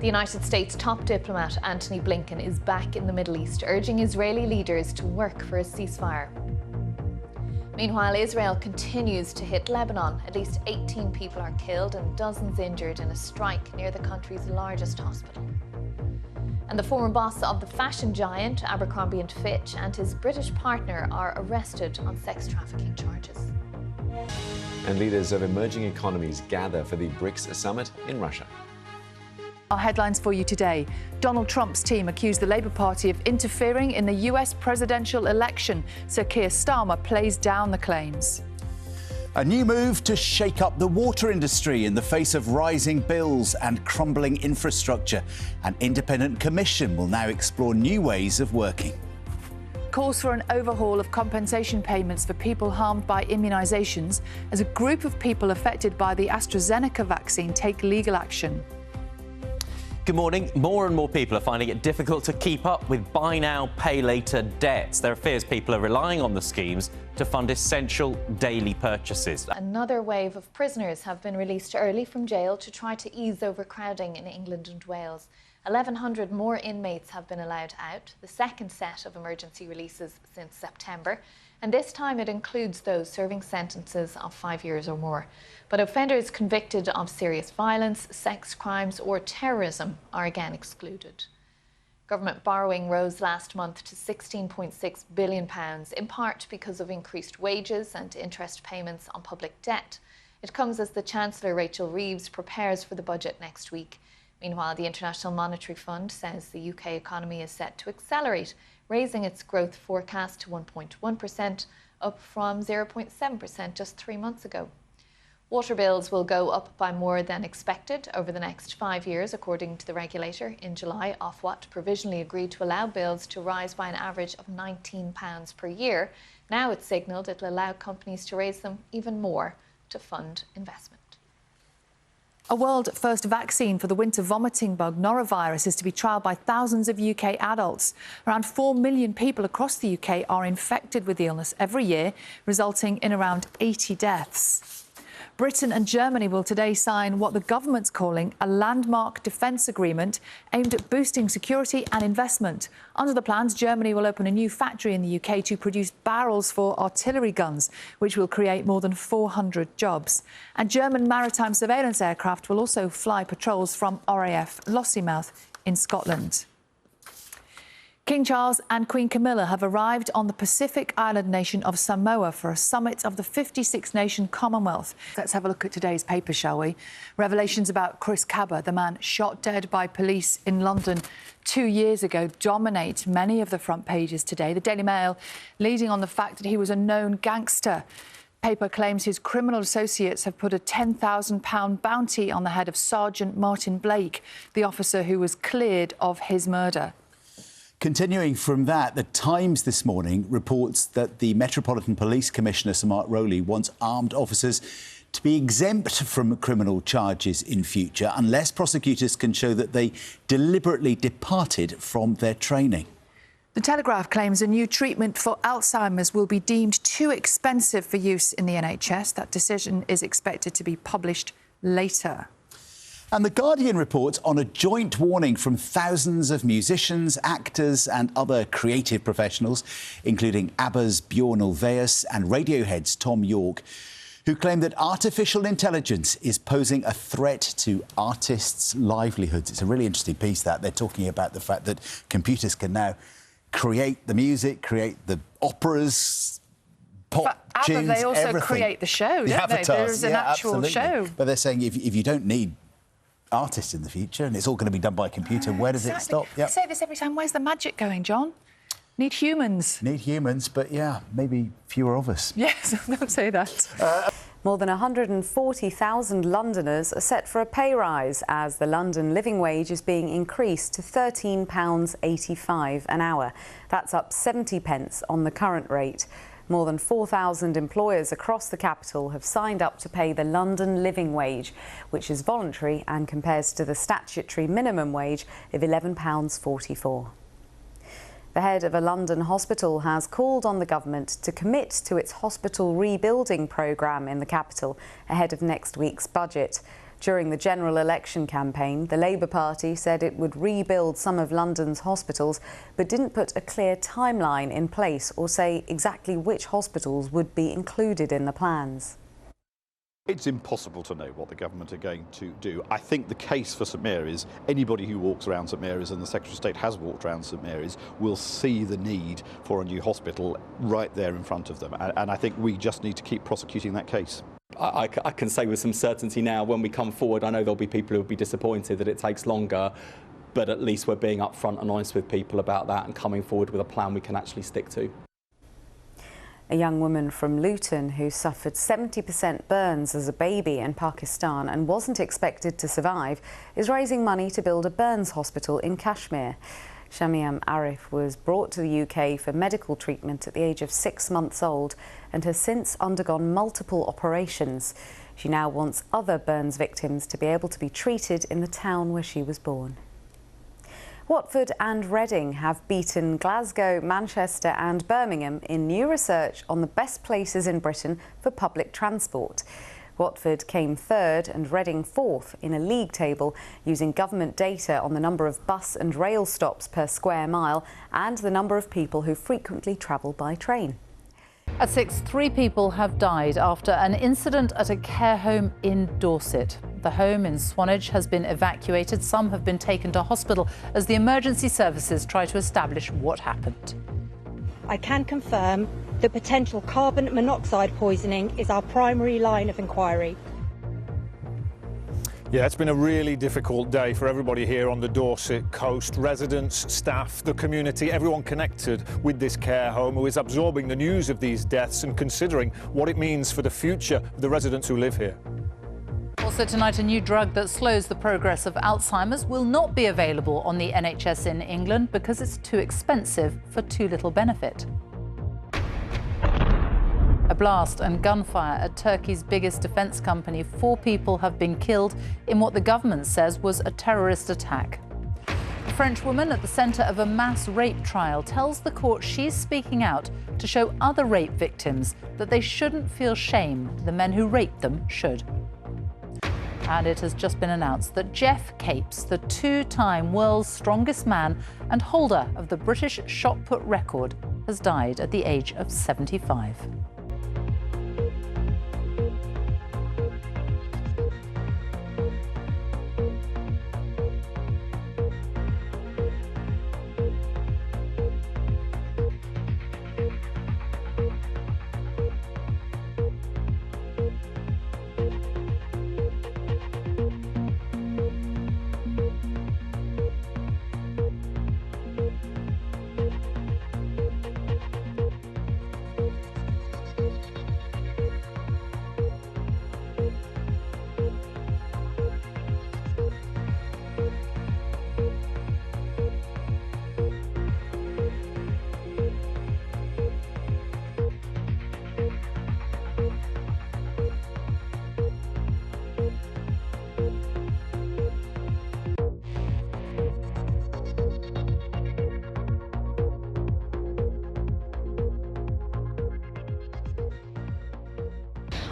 The United States top diplomat Antony Blinken is back in the Middle East, urging Israeli leaders to work for a ceasefire. Meanwhile, Israel continues to hit Lebanon. At least 18 people are killed and dozens injured in a strike near the country's largest hospital. And the former boss of the fashion giant Abercrombie & Fitch and his British partner are arrested on sex trafficking charges. And leaders of emerging economies gather for the BRICs summit in Russia. Our headlines for you today. Donald Trump's team accused the Labour Party of interfering in the US presidential election. Sir Keir Starmer plays down the claims. A new move to shake up the water industry in the face of rising bills and crumbling infrastructure. An independent commission will now explore new ways of working. Calls for an overhaul of compensation payments for people harmed by immunisations as a group of people affected by the AstraZeneca vaccine take legal action. Good morning. More and more people are finding it difficult to keep up with buy now, pay later debts. There are fears people are relying on the schemes to fund essential daily purchases. Another wave of prisoners have been released early from jail to try to ease overcrowding in England and Wales. 1,100 more inmates have been allowed out, the second set of emergency releases since September, and this time it includes those serving sentences of 5 years or more. But offenders convicted of serious violence, sex crimes or terrorism are again excluded. Government borrowing rose last month to £16.6 billion, in part because of increased wages and interest payments on public debt. It comes as the Chancellor, Rachel Reeves, prepares for the budget next week. Meanwhile, the International Monetary Fund says the UK economy is set to accelerate, raising its growth forecast to 1.1%, up from 0.7% just 3 months ago. Water bills will go up by more than expected over the next 5 years, according to the regulator. In July, Ofwat provisionally agreed to allow bills to rise by an average of £19 per year. Now it's signalled it'll allow companies to raise them even more to fund investment. A world-first vaccine for the winter vomiting bug norovirus is to be trialled by thousands of UK adults. Around 4 million people across the UK are infected with the illness every year, resulting in around 80 deaths. Britain and Germany will today sign what the government's calling a landmark defence agreement aimed at boosting security and investment. Under the plans, Germany will open a new factory in the UK to produce barrels for artillery guns, which will create more than 400 jobs. And German maritime surveillance aircraft will also fly patrols from RAF Lossiemouth in Scotland. King Charles and Queen Camilla have arrived on the Pacific island nation of Samoa for a summit of the 56-nation Commonwealth. Let's have a look at today's paper, shall we? Revelations about Chris Cabba, the man shot dead by police in London 2 years ago, dominate many of the front pages today. The Daily Mail leading on the fact that he was a known gangster. Paper claims his criminal associates have put a £10,000 bounty on the head of Sergeant Martin Blake, the officer who was cleared of his murder. Continuing from that, The Times this morning reports that the Metropolitan Police Commissioner, Sir Mark Rowley, wants armed officers to be exempt from criminal charges in future unless prosecutors can show that they deliberately departed from their training. The Telegraph claims a new treatment for Alzheimer's will be deemed too expensive for use in the NHS. That decision is expected to be published later. And The Guardian reports on a joint warning from thousands of musicians, actors and other creative professionals, including ABBA's Bjorn Ulvaeus and Radiohead's Tom York, who claim that artificial intelligence is posing a threat to artists' livelihoods. It's a really interesting piece, that. They're talking about the fact that computers can now create the music, create the operas, pop tunes, they also everything. Create the show, The don't they? avatars, There's an actual absolutely. show. But they're saying if you don't need artists in the future and it's all going to be done by computer, where does it stop? I say this every time. Where's the magic going, John? Need humans. Need humans, but yeah, maybe fewer of us. Yes, don't say that. More than 140,000 Londoners are set for a pay rise as the London living wage is being increased to £13.85 an hour. That's up 70 pence on the current rate. More than 4,000 employers across the capital have signed up to pay the London living wage, which is voluntary and compares to the statutory minimum wage of £11.44. The head of a London hospital has called on the government to commit to its hospital rebuilding programme in the capital ahead of next week's budget. During the general election campaign, the Labour Party said it would rebuild some of London's hospitals, but didn't put a clear timeline in place or say exactly which hospitals would be included in the plans. It's impossible to know what the government are going to do. I think the case for St Mary's, anybody who walks around St Mary's, and the Secretary of State has walked around St Mary's, will see the need for a new hospital right there in front of them. And I think we just need to keep prosecuting that case. I can say with some certainty now, when we come forward, I know there'll be people who will be disappointed that it takes longer, but at least we're being upfront and honest with people about that and coming forward with a plan we can actually stick to. A young woman from Luton who suffered 70% burns as a baby in Pakistan and wasn't expected to survive is raising money to build a burns hospital in Kashmir. Shamiam Arif was brought to the UK for medical treatment at the age of 6 months old and has since undergone multiple operations. She now wants other burns victims to be able to be treated in the town where she was born. Watford and Reading have beaten Glasgow, Manchester and Birmingham in new research on the best places in Britain for public transport. Watford came third and Reading fourth in a league table using government data on the number of bus and rail stops per square mile and the number of people who frequently travel by train. At 6, 3 people have died after an incident at a care home in Dorset. The home in Swanage has been evacuated. Some have been taken to hospital as the emergency services try to establish what happened. I can confirm that potential carbon monoxide poisoning is our primary line of inquiry. Yeah, it's been a really difficult day for everybody here on the Dorset coast. Residents, staff, the community, everyone connected with this care home who is absorbing the news of these deaths and considering what it means for the future of the residents who live here. Also tonight, a new drug that slows the progress of Alzheimer's will not be available on the NHS in England because it's too expensive for too little benefit. A blast and gunfire at Turkey's biggest defence company. 4 people have been killed in what the government says was a terrorist attack. A French woman at the centre of a mass rape trial tells the court she's speaking out to show other rape victims that they shouldn't feel shame. The men who raped them should. And it has just been announced that Jeff Capes, the 2-time world's strongest man and holder of the British shot put record, has died at the age of 75.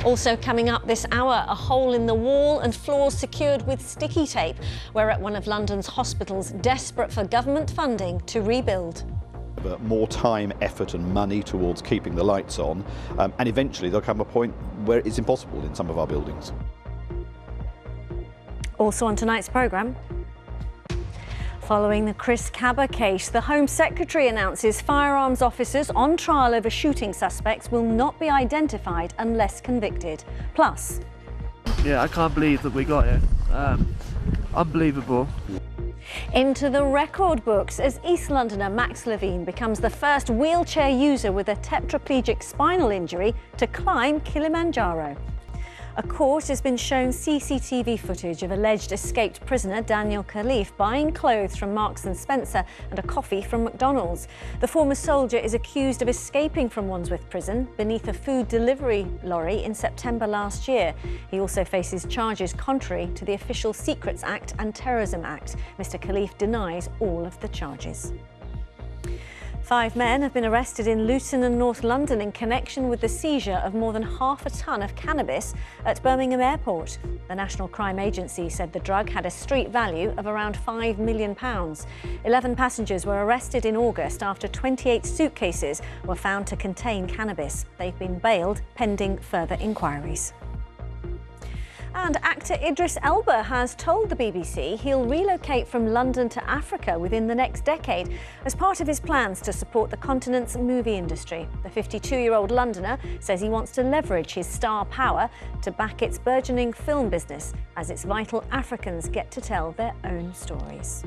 Also coming up this hour, a hole in the wall and floors secured with sticky tape. We're at one of London's hospitals, desperate for government funding to rebuild. More time, effort and money towards keeping the lights on, and eventually there'll come a point where it's impossible in some of our buildings. Also on tonight's programme, following the Chris Cabba case, the Home Secretary announces firearms officers on trial over shooting suspects will not be identified unless convicted. Plus, yeah, I can't believe that we got it. Unbelievable. Into the record books as East Londoner Max Levine becomes the first wheelchair user with a tetraplegic spinal injury to climb Kilimanjaro. A court has been shown CCTV footage of alleged escaped prisoner Daniel Khalif buying clothes from Marks & Spencer and a coffee from McDonald's. The former soldier is accused of escaping from Wandsworth Prison beneath a food delivery lorry in September last year. He also faces charges contrary to the Official Secrets Act and Terrorism Act. Mr. Khalif denies all of the charges. 5 men have been arrested in Luton and North London in connection with the seizure of more than half a tonne of cannabis at Birmingham Airport. The National Crime Agency said the drug had a street value of around £5 million. 11 passengers were arrested in August after 28 suitcases were found to contain cannabis. They've been bailed pending further inquiries. And actor Idris Elba has told the BBC he'll relocate from London to Africa within the next decade as part of his plans to support the continent's movie industry. The 52-year-old Londoner says he wants to leverage his star power to back its burgeoning film business as its vital Africans get to tell their own stories.